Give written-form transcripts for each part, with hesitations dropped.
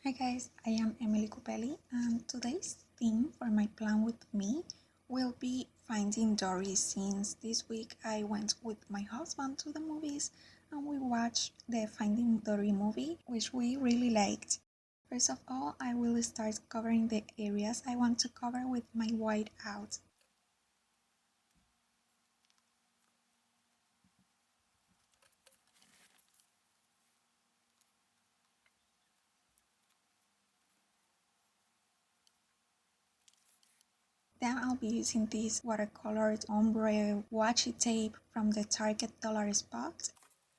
Hi guys, I am Emily Cupelli and today's theme for my plan with me will be finding Dory, since this week I went with my husband to the movies and we watched the Finding Dory movie, which we really liked. First of all, I will start covering the areas I want to cover with my white out. Then I'll be using this watercolored ombre washi tape from the Target dollar spot.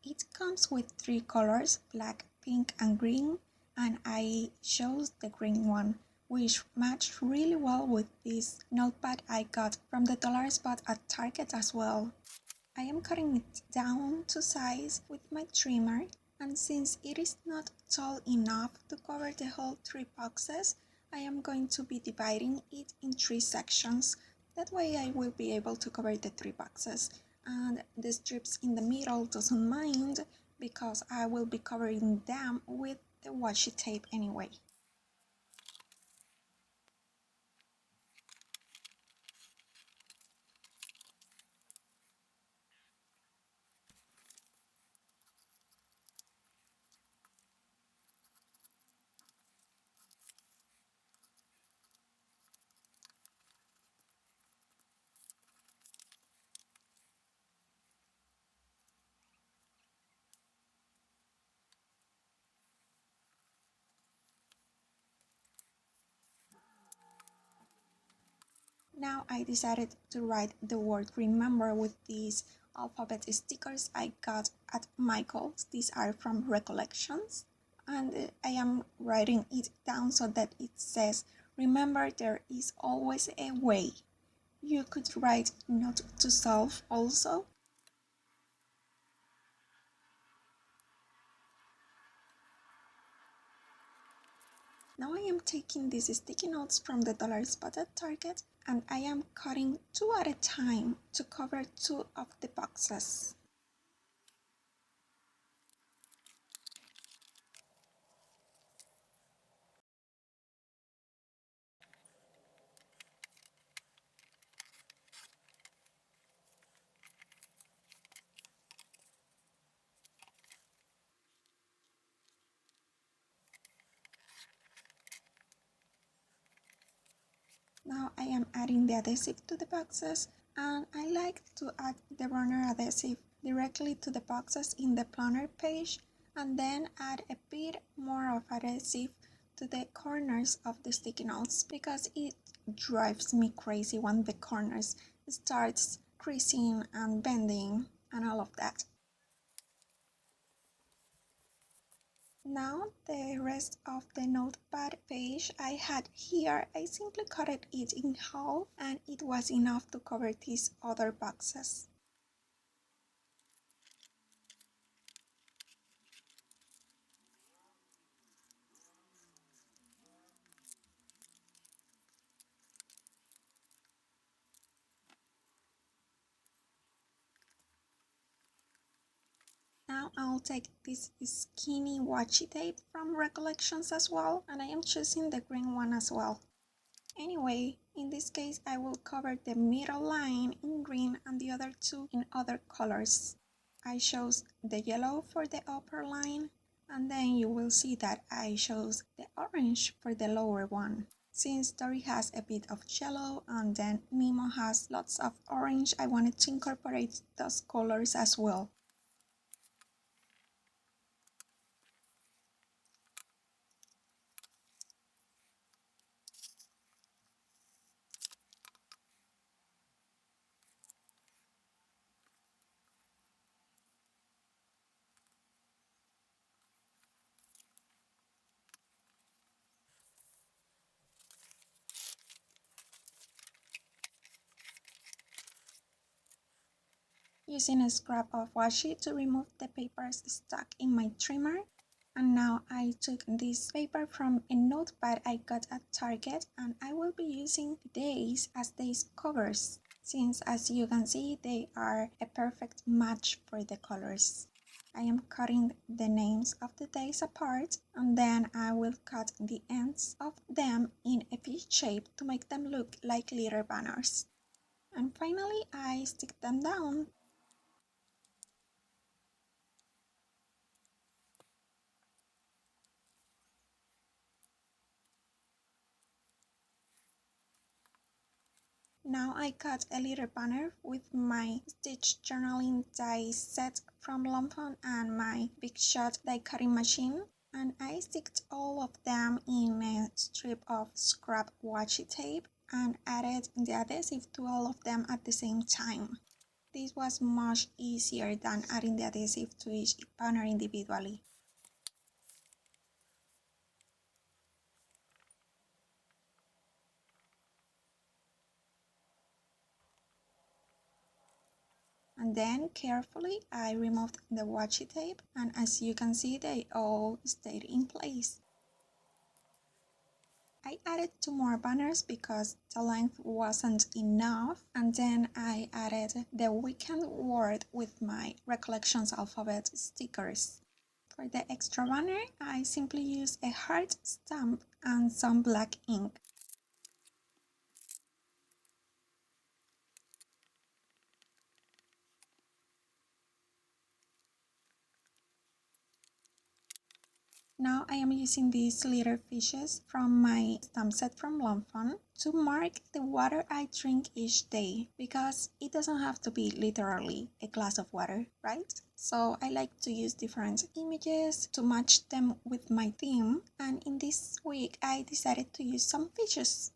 It comes with three colors, black, pink and green, and I chose the green one, which matched really well with this notepad I got from the dollar spot at Target as well. I am cutting it down to size with my trimmer, and since it is not tall enough to cover the whole three boxes, I am going to be dividing it in three sections. That way I will be able to cover the three boxes, and the strips in the middle doesn't mind because I will be covering them with the washi tape anyway. Now I decided to write the word remember with these alphabet stickers I got at Michael's. These are from Recollections, and I am writing it down so that it says, remember there is always a way. You could write note to self also. Now I am taking these sticky notes from the dollar spot at Target and I am cutting two at a time to cover two of the boxes. Now I am adding the adhesive to the boxes, and I like to add the runner adhesive directly to the boxes in the planner page and then add a bit more of adhesive to the corners of the sticky notes because it drives me crazy when the corners starts creasing and bending and all of that. Now the rest of the notepad page I had here, I simply cut it in half and it was enough to cover these other boxes. Now I'll take this skinny washi tape from Recollections as well, and I am choosing the green one as well. Anyway, in this case I will cover the middle line in green and the other two in other colors. I chose the yellow for the upper line, and then you will see that I chose the orange for the lower one. Since Dory has a bit of yellow and then Nemo has lots of orange, I wanted to incorporate those colors as well. Using a scrap of washi to remove the papers stuck in my trimmer. And now I took this paper from a notepad I got at Target and I will be using these as days covers, since as you can see they are a perfect match for the colors. I am cutting the names of the days apart, and then I will cut the ends of them in a V shape to make them look like little banners. And finally, I stick them down. Now I cut a little banner with my stitch journaling die set from London and my Big Shot die cutting machine, and I sticked all of them in a strip of scrap washi tape and added the adhesive to all of them at the same time. This was much easier than adding the adhesive to each banner individually. And then carefully I removed the washi tape, and as you can see they all stayed in place. I added 2 more banners because the length wasn't enough, and then I added the weekend word with my recollections alphabet stickers. For the extra banner, I simply used a heart stamp and some black ink. Now I am using these little fishes from my stamp set from London to mark the water I drink each day, because it doesn't have to be literally a glass of water, right? So I like to use different images to match them with my theme, and in this week I decided to use some fishes.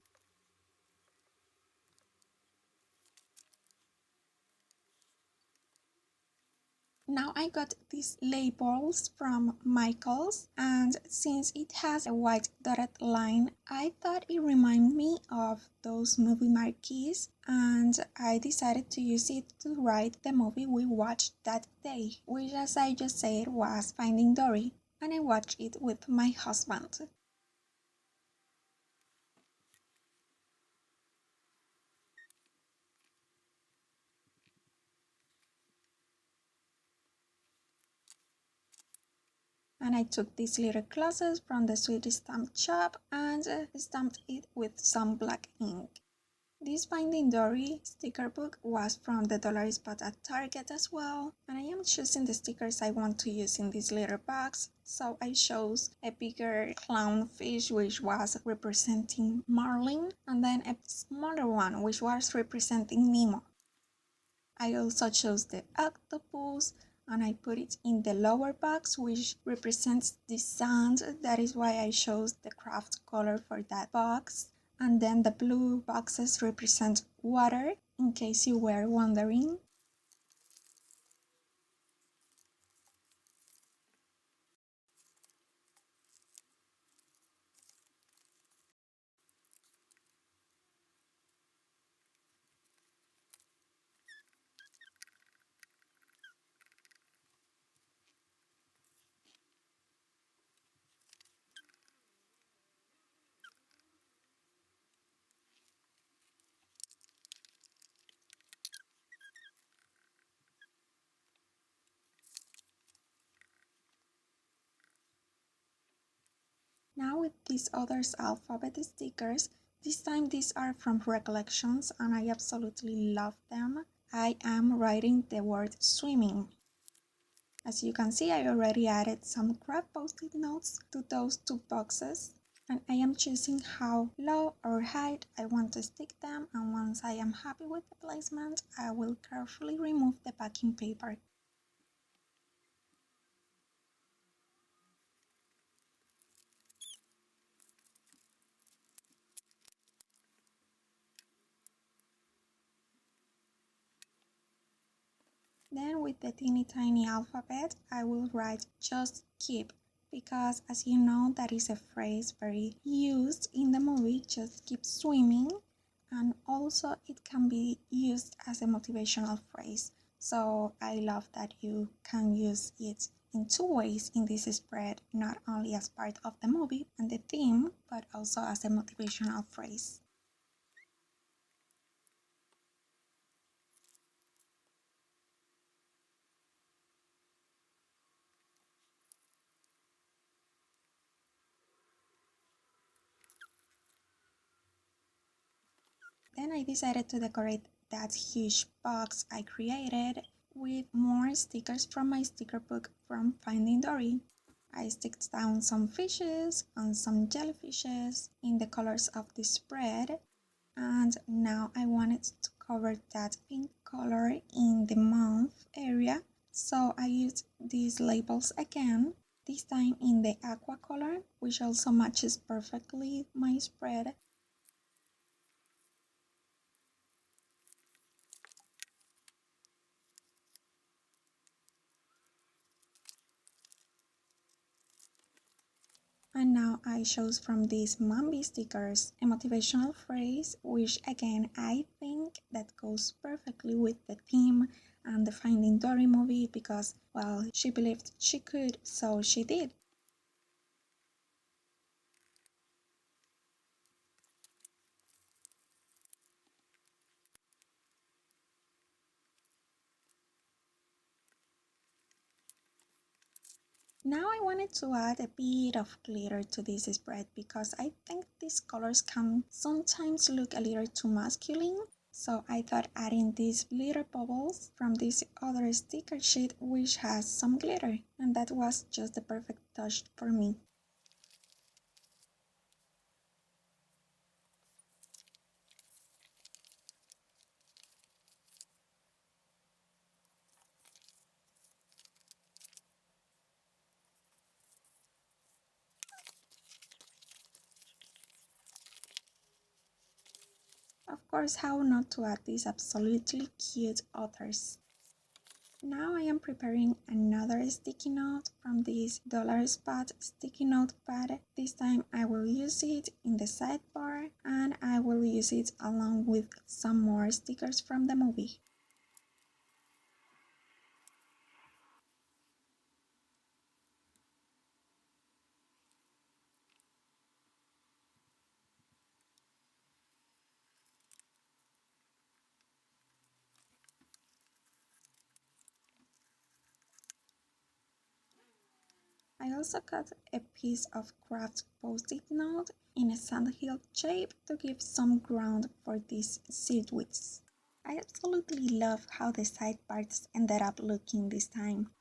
Now I got these labels from Michaels, and since it has a white dotted line, I thought it reminded me of those movie marquees, and I decided to use it to write the movie we watched that day, which, as I just said, was Finding Dory, and I watched it with my husband. And I took these little glosses from the sweet stamp shop and stamped it with some black ink. This Finding Dory sticker book was from the dollar spot at Target as well, and I am choosing the stickers I want to use in these little box, so I chose a bigger clownfish which was representing Marlin, and then a smaller one which was representing Nemo. I also chose the octopus, and I put it in the lower box which represents the sand. That is why I chose the craft color for that box. And then the blue boxes represent water, in case you were wondering. Now with these others alphabet stickers, this time these are from Recollections and I absolutely love them. I am writing the word swimming. As you can see, I already added some graph post-it notes to those 2 boxes, and I am choosing how low or high I want to stick them, and once I am happy with the placement, I will carefully remove the backing paper. Then with the teeny tiny alphabet, I will write just keep, because as you know, that is a phrase very used in the movie Just Keep Swimming, and also it can be used as a motivational phrase. So I love that you can use it in 2 ways in this spread, not only as part of the movie and the theme, but also as a motivational phrase. Then I decided to decorate that huge box I created with more stickers from my sticker book from Finding Dory. I sticked down some fishes and some jellyfishes in the colors of the spread, and now I wanted to cover that pink color in the mouth area, so I used these labels again, this time in the aqua color, which also matches perfectly my spread. And now I chose from these Mambi stickers a motivational phrase, which again I think that goes perfectly with the theme and the Finding Dory movie because, well, she believed she could, so she did. Now I wanted to add a bit of glitter to this spread because I think these colors can sometimes look a little too masculine. So I thought adding these glitter bubbles from this other sticker sheet which has some glitter, and that was just the perfect touch for me. Of course, how not to add these absolutely cute authors. Now I am preparing another sticky note from this dollar spot sticky note pad. This time I will use it in the sidebar and I will use it along with some more stickers from the movie. I also cut a piece of craft post-it note in a sandhill shape to give some ground for these silhouettes. I absolutely love how the side parts ended up looking this time.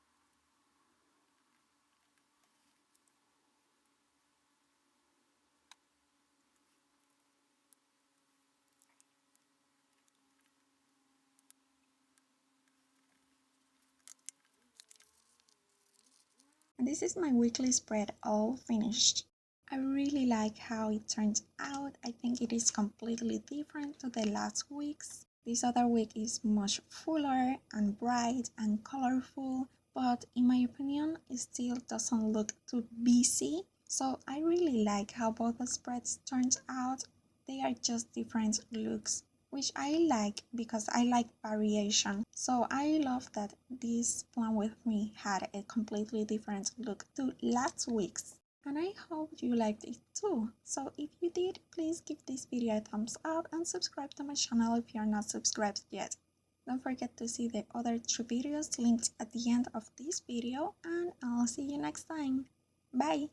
And this is my weekly spread all finished. I really like how it turns out. I think it is completely different to the last week's. This other week is much fuller and bright and colorful, but in my opinion, it still doesn't look too busy. So I really like how both the spreads turns out. They are just different looks, which I like because I like variation. So I love that this plan with me had a completely different look to last week's. And I hope you liked it too. So if you did, please give this video a thumbs up and subscribe to my channel if you're not subscribed yet. Don't forget to see the other 3 videos linked at the end of this video, and I'll see you next time. Bye!